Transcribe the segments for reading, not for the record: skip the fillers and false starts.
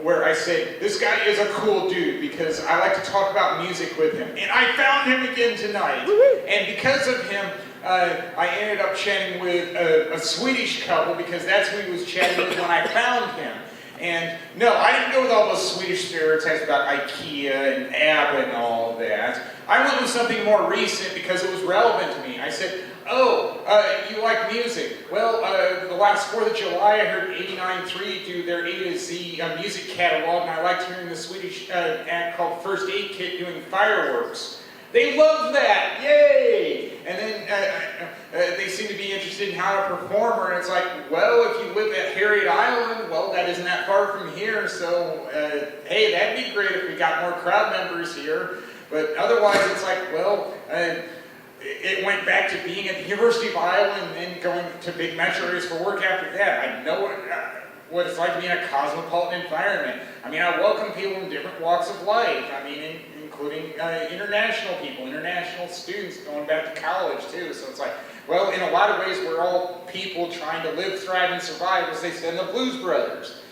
where I said, this guy is a cool dude because I like to talk about music with him. And I found him again tonight. And because of him, I ended up chatting with a Swedish couple because that's who he was chatting with when I found him. And no, I didn't go with all those Swedish stereotypes about IKEA and ABBA and all of that. I went with something more recent because it was relevant to me. I said, oh, you like music? Well, the last 4th of July I heard 89.3 do their A to Z music catalog, and I liked hearing the Swedish act called First Aid Kit doing fireworks. They loved that! Yay! And then they seem to be interested in how to perform, and it's like, well, if you live at Harriet Island, well, that isn't that far from here, so hey, that'd be great if we got more crowd members here. But otherwise, it's like, well, it went back to being at the University of Iowa and then going to big metro areas for work after that. I know what it's like to be in a cosmopolitan environment. I mean, I welcome people in different walks of life. I mean, including international people, international students going back to college too. So it's like, well, in a lot of ways, we're all people trying to live, thrive, and survive, as they said in the Blues Brothers.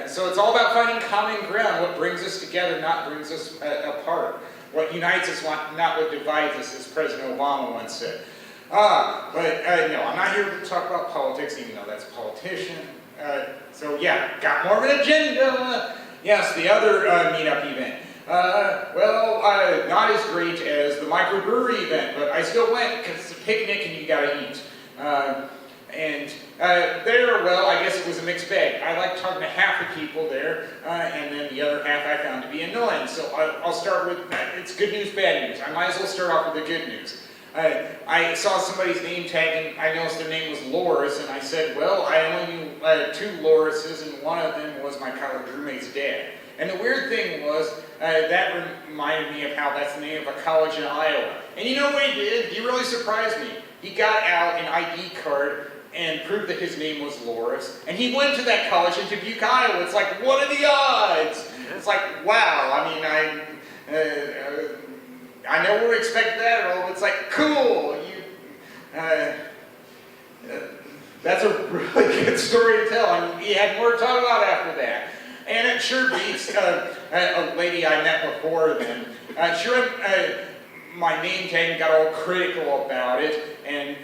So it's all about finding common ground, what brings us together, not brings us apart. What unites us, not what divides us, as President Obama once said. No, I'm not here to talk about politics, even though that's a politician. So yeah, got more of an agenda. Yes, the other meetup event. Not as great as the microbrewery event, but I still went because it's a picnic and you gotta eat. I guess it was a mixed bag. I liked talking to half the people there, and then the other half I found to be annoying. So I'll start with, it's good news, bad news. I might as well start off with the good news. I saw somebody's name tag, and I noticed their name was Loris, and I said, well, I only knew 2 Lorises, and one of them was my college roommate's dad. And the weird thing was, that reminded me of how that's the name of a college in Iowa. And you know what he did? He really surprised me. He got out an ID card and proved that his name was Loris. And he went to that college in Dubuque, Iowa. It's like, what are the odds? It's like, wow. I mean, I never would expect that at all. It's like, cool. That's a really good story to tell. And he had more to talk about after that. And it sure beats a lady I met before then. My name tag and got all critical about it. And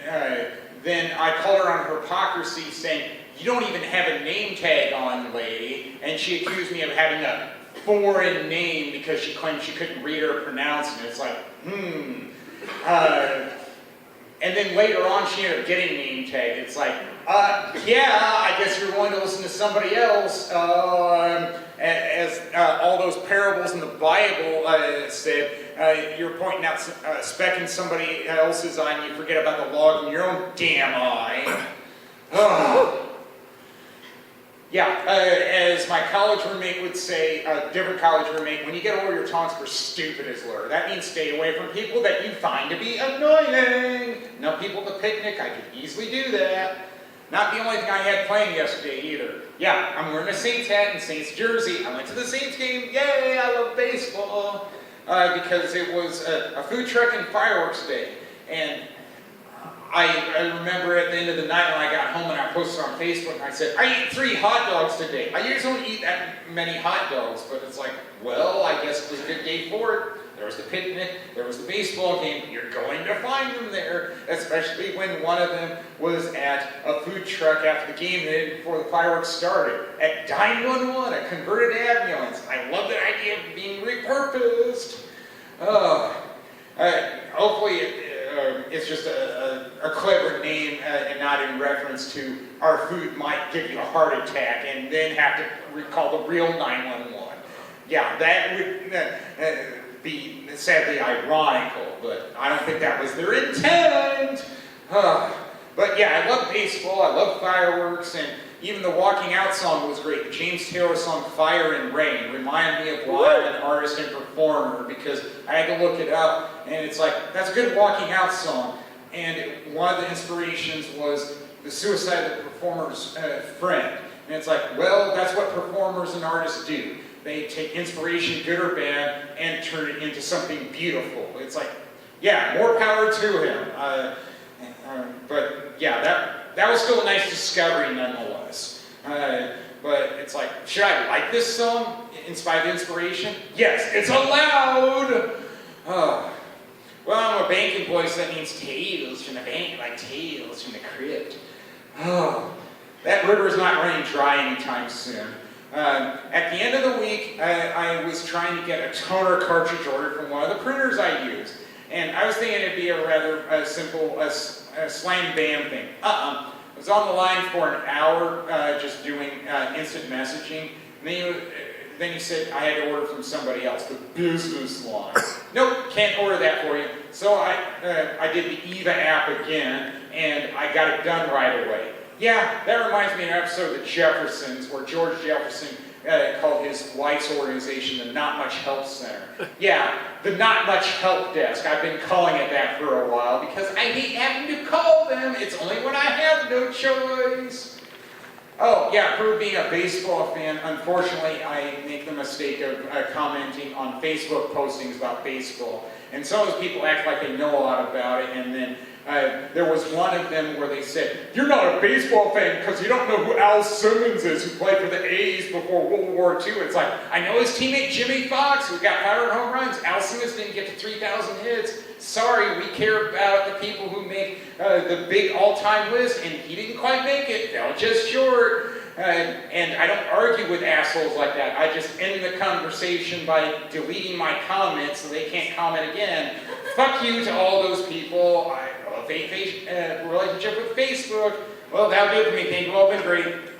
then I called her on her hypocrisy, saying, you don't even have a name tag on, lady. And she accused me of having a foreign name because she claimed she couldn't read or pronounce it. It's like, And then later on, she ended up getting name tagged. It's like, yeah, I guess you're willing to listen to somebody else. As all those parables in the Bible said, you're pointing out, specking somebody else's eye, and you forget about the log in your own damn eye. As my college roommate would say, a different college roommate, when you get over your taunts for stupid is slur. That means stay away from people that you find to be annoying. No people at the picnic, I could easily do that. Not the only thing I had planned yesterday either. Yeah, I'm wearing a Saints hat and Saints jersey. I went to the Saints game. Yay, I love baseball. Because it was a food truck and fireworks day. And I remember at the end of the night when I got home and I posted on Facebook and I said, I ate 3 hot dogs today. I usually don't eat that many hot dogs, but it's like, well, I guess it was a good day for it. There was the picnic, there was the baseball game. You're going to find them there, especially when one of them was at a food truck after the game before the fireworks started. At 911, a converted ambulance. I love that idea of being repurposed. Hopefully it's just a clever name and not in reference to our food might give you a heart attack and then have to recall the real 911. Yeah, that would be sadly ironical, but I don't think that was their intent. But yeah, I love baseball, I love fireworks, and even the Walking Out song was great. The James Taylor song Fire and Rain reminded me of why I'm an artist and performer, because I had to look it up, and it's like, that's a good Walking Out song. And one of the inspirations was the suicide of the performer's friend. And it's like, well, that's what performers and artists do. They take inspiration, good or bad, and turn it into something beautiful. It's like, yeah, more power to him. But yeah, that was still a nice discovery nonetheless. But it's like, should I like this song? Inspired inspiration? Yes, it's allowed! Oh. Well, I'm a bank employee, so that means tales from the bank, like tales from the crypt. Oh, that river's not running dry anytime soon. At the end of the week, I was trying to get a toner cartridge order from one of the printers I use. And I was thinking it'd be a rather simple slam bam thing. I was on the line for an hour just doing instant messaging. And then he said I had to order from somebody else, the business line. Nope, can't order that for you. So I did the Eva app again, and I got it done right away. Yeah, that reminds me of an episode of The Jeffersons, where George Jefferson called his wife's organization the Not Much Help Center. Yeah, the Not Much Help Desk. I've been calling it that for a while because I hate having to call them. It's only when I have no choice. Oh, yeah, for being a baseball fan, unfortunately, I make the mistake of commenting on Facebook postings about baseball. And some of those people act like they know a lot about it, and then there was one of them where they said, "You're not a baseball fan because you don't know who Al Simmons is, who played for the A's before World War II. It's like, I know his teammate Jimmy Fox, who got 500 home runs. Al Simmons didn't get to 3,000 hits. Sorry, we care about the people who make the big all-time list, and he didn't quite make it. Fell just short." And I don't argue with assholes like that. I just end the conversation by deleting my comments so they can't comment again. Fuck you to all those people. I love a relationship with Facebook. Well, that'll do it for me. Thank you all. Been great.